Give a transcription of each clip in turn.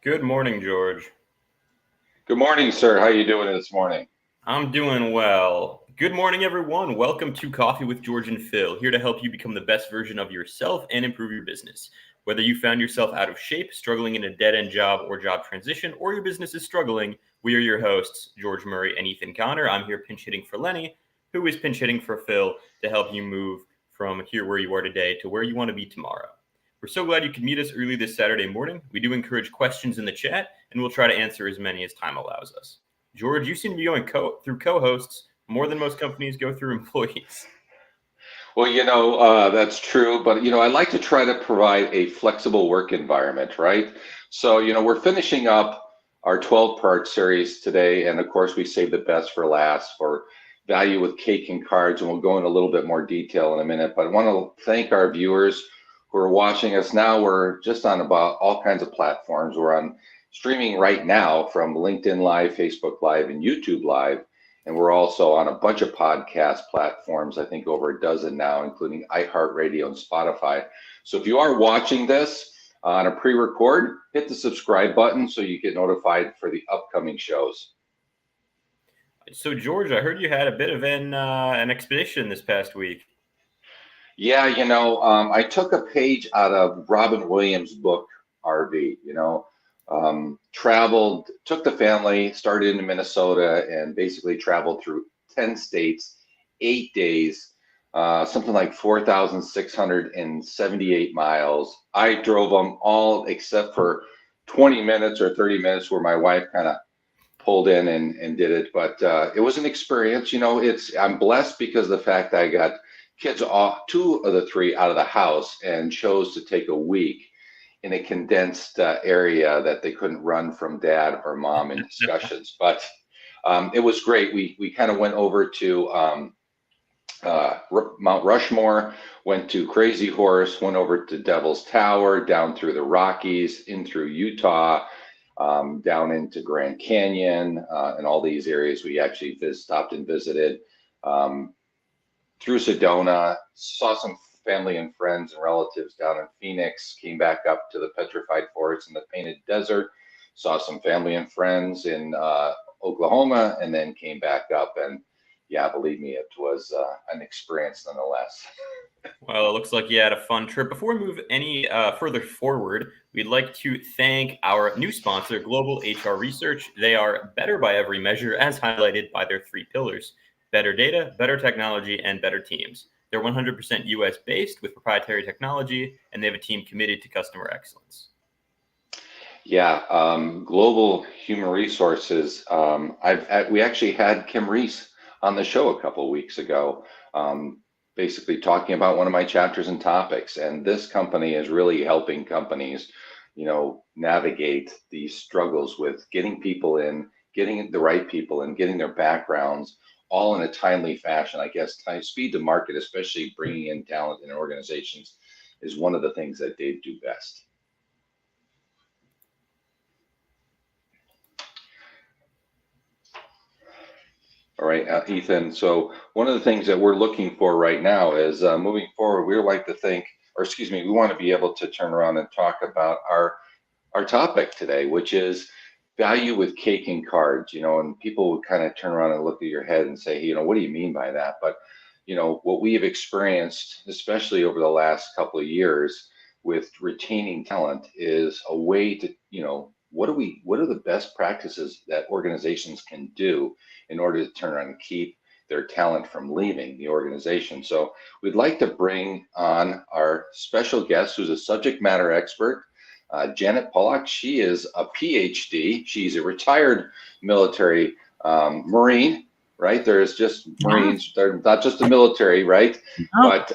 Good morning, George. Good morning, sir. How you doing this morning? I'm doing well. Good morning, everyone. Welcome to Coffee with George and Phil, here to help you become the best version of yourself and improve your business. Whether you found yourself out of shape, struggling in a dead end job or job transition, or your business is struggling, we are your hosts, George Murray and Ethan Connor. I'm here pinch hitting for Lenny, who is pinch hitting for Phil, to help you move from here where you are today to where you want to be tomorrow. We're so glad you could meet us early this Saturday morning. We do encourage questions in the chat, and we'll try to answer as many as time allows us. George, you seem to be going through co-hosts more than most companies go through employees. Well, that's true, but I like to try to provide a flexible work environment, right? So, we're finishing up our 12-part series today, and of course, we saved the best for last for value with cake and cards, and we'll go in a little bit more detail in a minute. But I want to thank our viewers who are watching us now. We're just on about all kinds of platforms. We're on streaming right now from LinkedIn Live, Facebook Live, and YouTube Live. And we're also on a bunch of podcast platforms, I think over a dozen now, including iHeartRadio and Spotify. So if you are watching this on a pre-record, hit the subscribe button so you get notified for the upcoming shows. So, George, I heard you had a bit of an expedition this past week. Yeah, I took a page out of Robin Williams' book, RV, traveled, took the family, started in Minnesota, and basically traveled through 10 states, 8 days, something like 4,678 miles. I drove them all except for 20 minutes or 30 minutes where my wife kind of pulled in and did it. But it was an experience. I'm blessed because of the fact that I got kids off, two of the three out of the house, and chose to take a week in a condensed area that they couldn't run from dad or mom in discussions. But it was great. We kind of went over to Mount Rushmore, went to Crazy Horse, went over to Devil's Tower, down through the Rockies, in through Utah, down into Grand Canyon, and all these areas we actually stopped and visited. Through Sedona, saw some family and friends and relatives down in Phoenix, came back up to the Petrified Forest and the Painted Desert, saw some family and friends in Oklahoma, and then came back up. And yeah, believe me, it was an experience nonetheless. Well, it looks like you had a fun trip. Before we move any further forward, we'd like to thank our new sponsor, Global HR Research. They are better by every measure, as highlighted by their three pillars: better data, better technology, and better teams. They're 100% US based with proprietary technology, and they have a team committed to customer excellence. Yeah, Global Human Resources. We actually had Kim Reese on the show a couple of weeks ago, basically talking about one of my chapters and topics. And this company is really helping companies, navigate these struggles with getting people in, getting the right people in, getting their backgrounds, all in a timely fashion. I guess speed to market, especially bringing in talent in organizations, is one of the things that they do best. All right, Ethan. So one of the things that we're looking for right now is moving forward, we like to think, or excuse me, we want to be able to turn around and talk about our topic today, which is value with cake and cards. And people would kind of turn around and look at your head and say, hey, what do you mean by that? But what we have experienced, especially over the last couple of years with retaining talent, is a way to, what are the best practices that organizations can do in order to turn around and keep their talent from leaving the organization. So we'd like to bring on our special guest, who's a subject matter expert, Janet Pollock. She is a PhD. She's a retired military Marine, right? There's just Marines, they're not just the military, right? But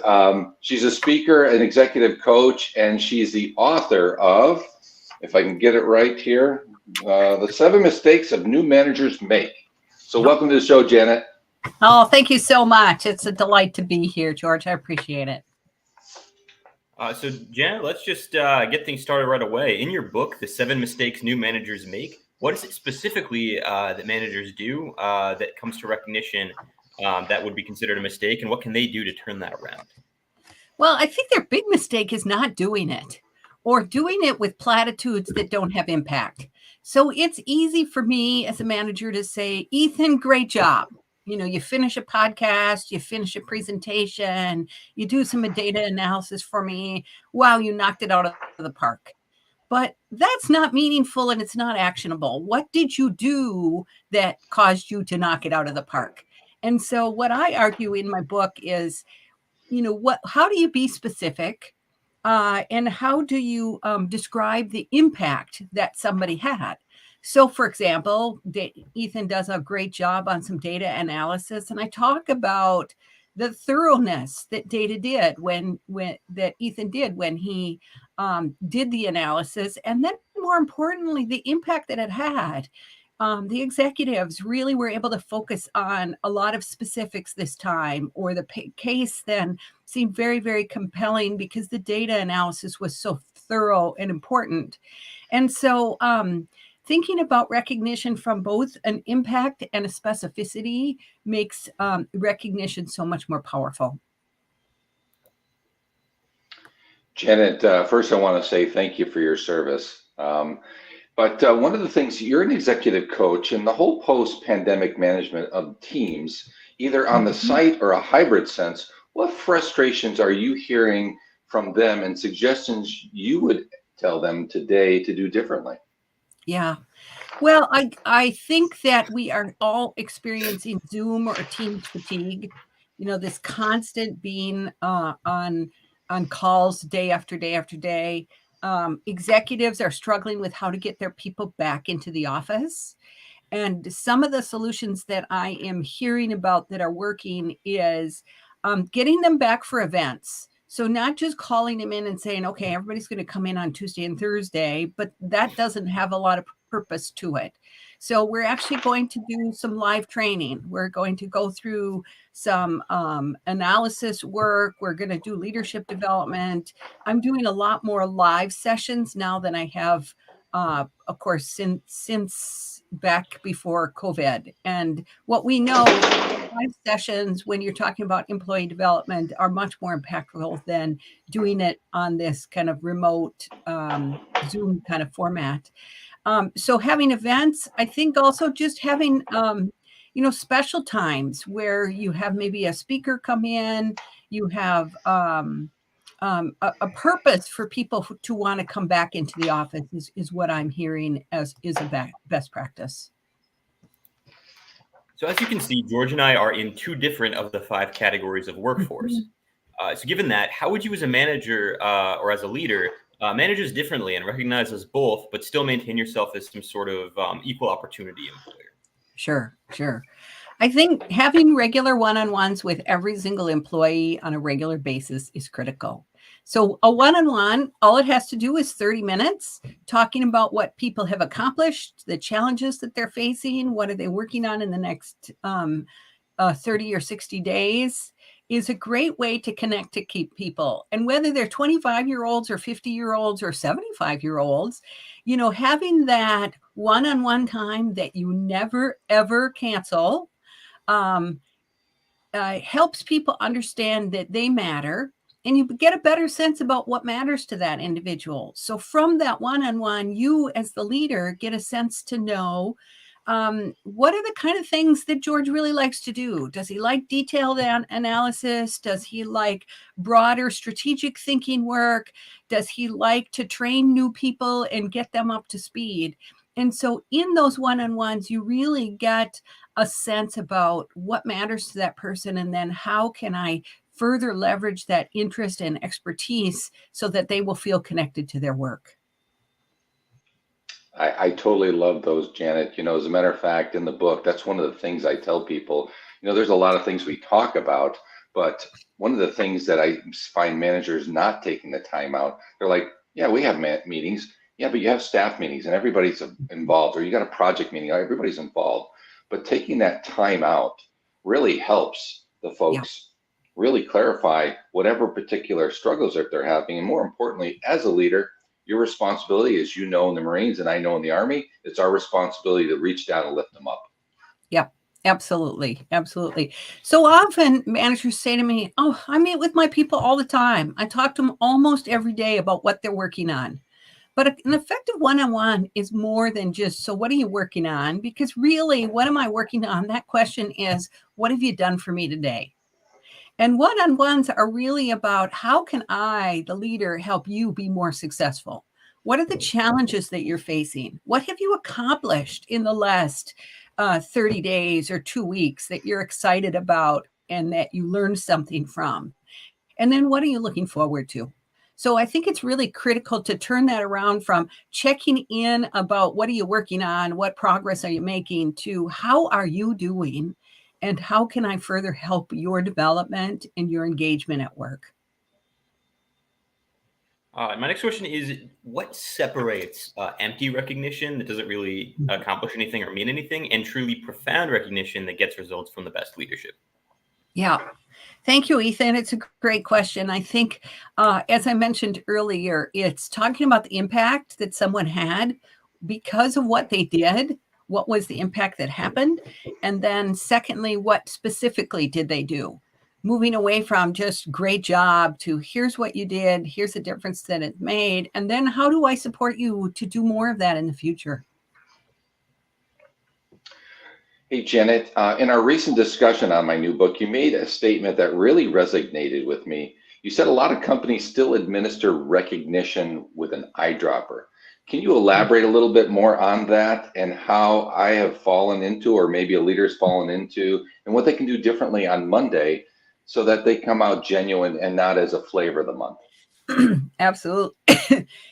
she's a speaker, an executive coach, and she's the author of, if I can get it right here, The 7 Mistakes of New Managers Make. So welcome to the show, Janet. Oh, thank you so much. It's a delight to be here, George. I appreciate it. So, Janet, let's just get things started right away. In your book, The 7 Mistakes New Managers Make, what is it specifically that managers do that comes to recognition that would be considered a mistake, and what can they do to turn that around? Well, I think their big mistake is not doing it. or doing it with platitudes that don't have impact. So it's easy for me as a manager to say, Ethan, great job. You finish a podcast, you finish a presentation, you do some data analysis for me. Wow, you knocked it out of the park. But that's not meaningful and it's not actionable. What did you do that caused you to knock it out of the park? And so what I argue in my book is, how do you be specific? And how do you describe the impact that somebody had? So, for example, Ethan does a great job on some data analysis, and I talk about the thoroughness that data did when that Ethan did when he did the analysis, and then more importantly, the impact that it had. The executives really were able to focus on a lot of specifics this time, or the case then seemed very, very compelling because the data analysis was so thorough and important. And so thinking about recognition from both an impact and a specificity makes recognition so much more powerful. Janet, first I want to say thank you for your service. But one of the things, you're an executive coach, and the whole post-pandemic management of teams, either on the site or a hybrid sense, what frustrations are you hearing from them and suggestions you would tell them today to do differently? Yeah. Well, I think that we are all experiencing Zoom or Teams fatigue. This constant being on calls day after day after day. Executives are struggling with how to get their people back into the office. And some of the solutions that I am hearing about that are working is getting them back for events. So not just calling them in and saying, okay, everybody's going to come in on Tuesday and Thursday, but that doesn't have a lot of purpose to it. So we're actually going to do some live training. We're going to go through some analysis work. We're going to do leadership development. I'm doing a lot more live sessions now than I have, of course, since back before COVID. And what we know is live sessions, when you're talking about employee development, are much more impactful than doing it on this kind of remote Zoom kind of format. So having events, I think also just having, special times where you have maybe a speaker come in, you have a purpose for people to want to come back into the office is what I'm hearing as is a best practice. So as you can see, George and I are in two different of the 5 categories of workforce. So given that, how would you as a manager or as a leader manage differently and recognize us both, but still maintain yourself as some sort of equal opportunity employer? Sure. I think having regular one-on-ones with every single employee on a regular basis is critical. So a one-on-one, all it has to do is 30 minutes talking about what people have accomplished, the challenges that they're facing, what are they working on in the next 30 or 60 days is a great way to connect to keep people. And whether they're 25-year-olds or 50-year-olds or 75-year-olds, having that one-on-one time that you never, ever cancel helps people understand that they matter, and you get a better sense about what matters to that individual. So from that one-on-one, you as the leader get a sense to know what are the kind of things that George really likes to do? Does he like detailed analysis? Does he like broader strategic thinking work? Does he like to train new people and get them up to speed? And so in those one-on-ones, you really get a sense about what matters to that person, and then how can I further leverage that interest and expertise so that they will feel connected to their work. I totally love those, Janet. As a matter of fact, in the book, that's one of the things I tell people. There's a lot of things we talk about, but one of the things that I find managers not taking the time out, they're like, yeah, we have meetings. Yeah, but you have staff meetings and everybody's involved, or you got a project meeting, everybody's involved. But taking that time out really helps the folks really clarify whatever particular struggles that they're having. And more importantly, as a leader, your responsibility, as in the Marines and I know in the Army, it's our responsibility to reach down and lift them up. Yep. Absolutely. Absolutely. So often managers say to me, "Oh, I meet with my people all the time. I talk to them almost every day about what they're working on." But an effective one-on-one is more than just, so what are you working on? Because really, what am I working on? That question is, what have you done for me today? And one-on-ones are really about, how can I, the leader, help you be more successful? What are the challenges that you're facing? What have you accomplished in the last 30 days or 2 weeks that you're excited about and that you learned something from? And then what are you looking forward to? So I think it's really critical to turn that around from checking in about what are you working on, what progress are you making, to how are you doing, and how can I further help your development and your engagement at work? My next question is, what separates empty recognition that doesn't really accomplish anything or mean anything, and truly profound recognition that gets results from the best leadership? Yeah. Thank you, Ethan. It's a great question. I think, as I mentioned earlier, it's talking about the impact that someone had because of what they did. What was the impact that happened? And then, secondly, what specifically did they do? Moving away from just great job to, here's what you did, here's the difference that it made. And then, how do I support you to do more of that in the future? Hey, Janet, in our recent discussion on my new book, you made a statement that really resonated with me. You said a lot of companies still administer recognition with an eyedropper. Can you elaborate a little bit more on that and how I have fallen into, or maybe a leader's fallen into, and what they can do differently on Monday so that they come out genuine and not as a flavor of the month? Absolutely.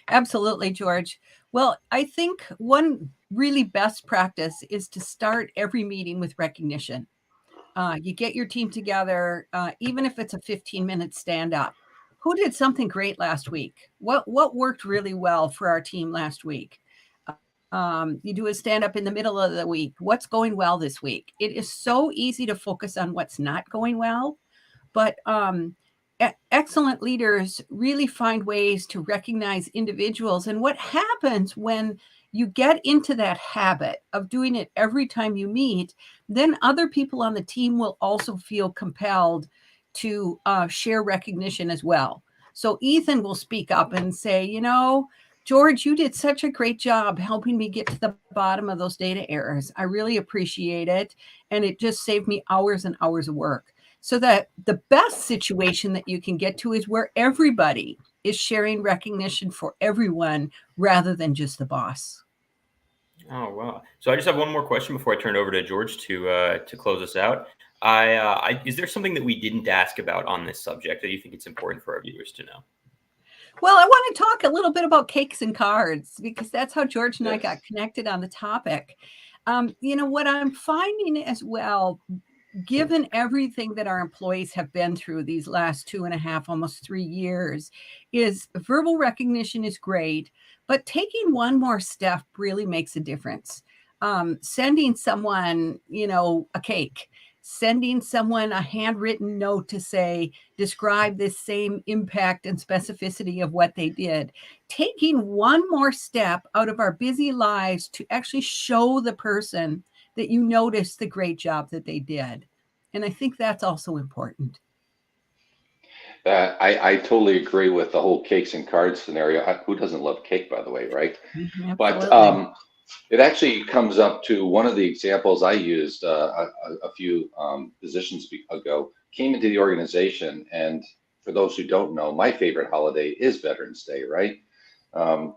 Absolutely, George. Well, I think one really best practice is to start every meeting with recognition. You get your team together, even if it's a 15-minute stand up. Who did something great last week? What worked really well for our team last week? You do a stand up in the middle of the week. What's going well this week? It is so easy to focus on what's not going well, but excellent leaders really find ways to recognize individuals. And what happens when you get into that habit of doing it every time you meet, then other people on the team will also feel compelled to share recognition as well. So Ethan will speak up and say, George, you did such a great job helping me get to the bottom of those data errors. I really appreciate it. And it just saved me hours and hours of work. So that the best situation that you can get to is where everybody is sharing recognition for everyone rather than just the boss. Oh wow! So I just have one more question before I turn it over to George to close us out. Is there something that we didn't ask about on this subject that you think it's important for our viewers to know? Well, I want to talk a little bit about cakes and cards because that's how George and I got Yes. connected on the topic. What I'm finding as well, given everything that our employees have been through these last 2.5, almost 3 years, is verbal recognition is great, but taking one more step really makes a difference. Sending someone, a cake, sending someone a handwritten note to say, describe this same impact and specificity of what they did. Taking one more step out of our busy lives to actually show the person that you noticed the great job that they did. And I think that's also important. I totally agree with the whole cakes and cards scenario. Who doesn't love cake, by the way, right? Mhm, But absolutely. it actually comes up to one of the examples I used a few positions ago. Came into the organization, and for those who don't know, my favorite holiday is Veterans Day, right? Um,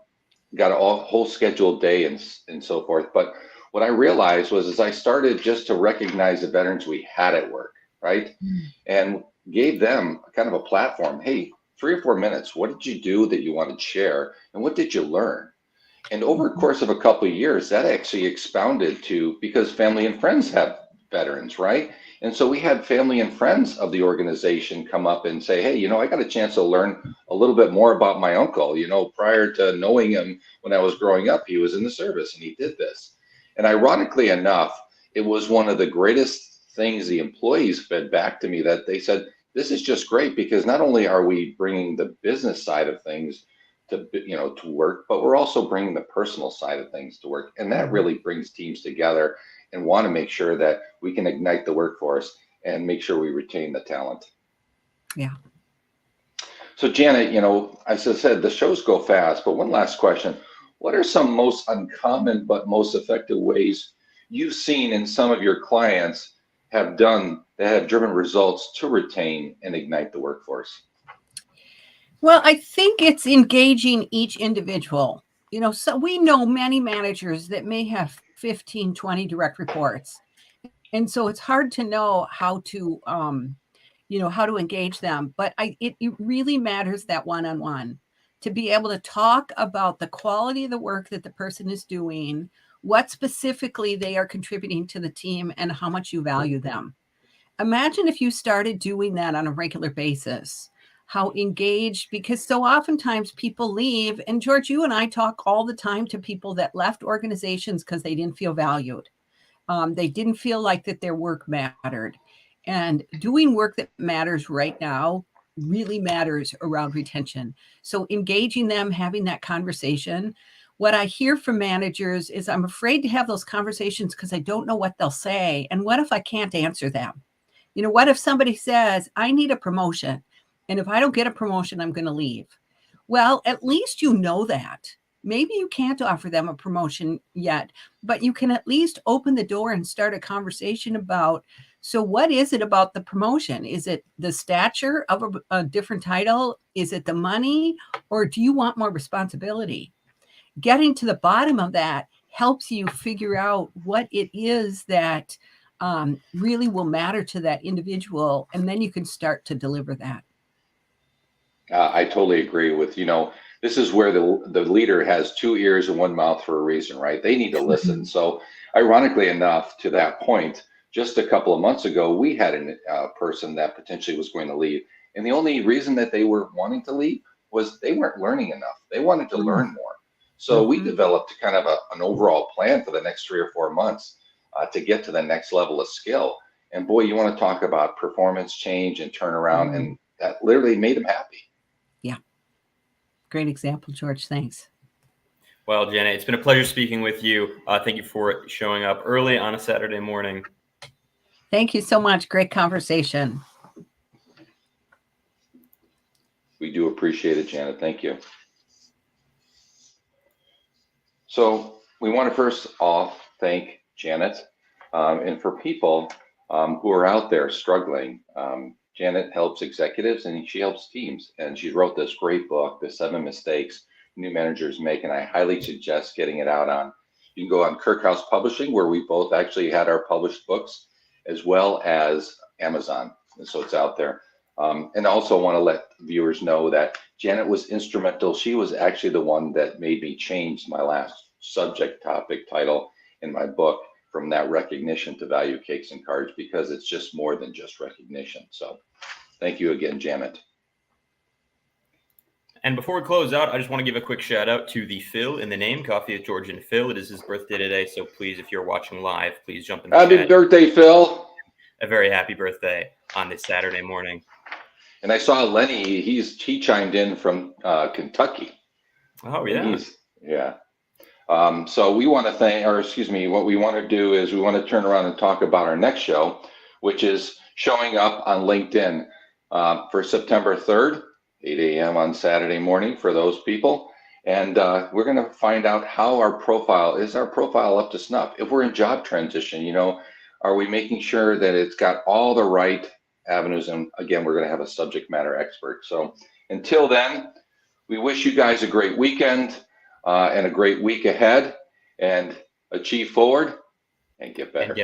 got a whole scheduled day and so forth. But what I realized was, as I started just to recognize the veterans we had at work, right, Mm. and gave them kind of a platform. Hey, 3 or 4 minutes. What did you do that you wanted to share, and what did you learn? And over the Mhm. course of a couple of years, that actually expounded to, because family and friends have veterans, right? And so we had family and friends of the organization come up and say, hey, I got a chance to learn a little bit more about my uncle. Prior to knowing him when I was growing up, he was in the service and he did this. And ironically enough, it was one of the greatest things the employees fed back to me, that they said, this is just great because not only are we bringing the business side of things to work, but we're also bringing the personal side of things to work. And that really brings teams together and want to make sure that we can ignite the workforce and make sure we retain the talent. Yeah. So Janet, as I said, the shows go fast, but one last question. What are some most uncommon but most effective ways you've seen in some of your clients have done that have driven results to retain and ignite the workforce? Well, I think it's engaging each individual. So we know many managers that may have 15, 20 direct reports. And so it's hard to know how to engage them. But it really matters that one-on-one, to be able to talk about the quality of the work that the person is doing, what specifically they are contributing to the team, and how much you value them. Imagine if you started doing that on a regular basis, how engaged, because so oftentimes people leave. And George, you and I talk all the time to people that left organizations because they didn't feel valued. They didn't feel like that their work mattered. And doing work that matters right now really matters around retention. So engaging them, having that conversation. What I hear from managers is, I'm afraid to have those conversations because I don't know what they'll say. And what if I can't answer them? What if somebody says, I need a promotion, and if I don't get a promotion, I'm going to leave? Well, at least you know that. Maybe you can't offer them a promotion yet, but you can at least open the door and start a conversation about, so what is it about the promotion? Is it the stature of a different title? Is it the money? Or do you want more responsibility? Getting to the bottom of that helps you figure out what it is that really will matter to that individual. And then you can start to deliver that. I totally agree with, this is where the leader has 2 ears and 1 mouth for a reason, right? They need to listen. So ironically enough, to that point, just a couple of months ago, we had a person that potentially was going to leave. And the only reason that they were wanting to leave was they weren't learning enough. They wanted to learn more. So we developed kind of an overall plan for the next 3 or 4 months to get to the next level of skill. And boy, you want to talk about performance change and turnaround, and that literally made them happy. Yeah. Great example, George. Thanks. Well, Janet, it's been a pleasure speaking with you. Thank you for showing up early on a Saturday morning. Thank you so much. Great conversation. We do appreciate it, Janet. Thank you. So we want to first off thank Janet, and for people who are out there struggling. Janet helps executives and she helps teams, and she wrote this great book, The 7 Mistakes New Managers Make, and I highly suggest getting it out on. You can go on Kirkhouse Publishing, where we both actually had our published books, as well as Amazon, and so it's out there. And also want to let viewers know that Janet was instrumental. She was actually the one that made me change my last subject topic title in my book from that recognition to value cakes and cards, because it's just more than just recognition. So thank you again, Janet. And before we close out, I just want to give a quick shout out to the Phil in the name, Coffee with George and Phil. It is his birthday today, so please, if you're watching live, please jump in the chat. Happy birthday, Phil. A very happy birthday on this Saturday morning. And I saw Lenny, he chimed in from Kentucky. Oh, yeah. Yeah. So we want to what we want to do is we want to turn around and talk about our next show, which is showing up on LinkedIn for September 3rd, 8 a.m. on Saturday morning for those people. And we're going to find out how our profile up to snuff. If we're in job transition, are we making sure that it's got all the right avenues? And again, we're going to have a subject matter expert. So until then, we wish you guys a great weekend and a great week ahead, and achieve forward and get better.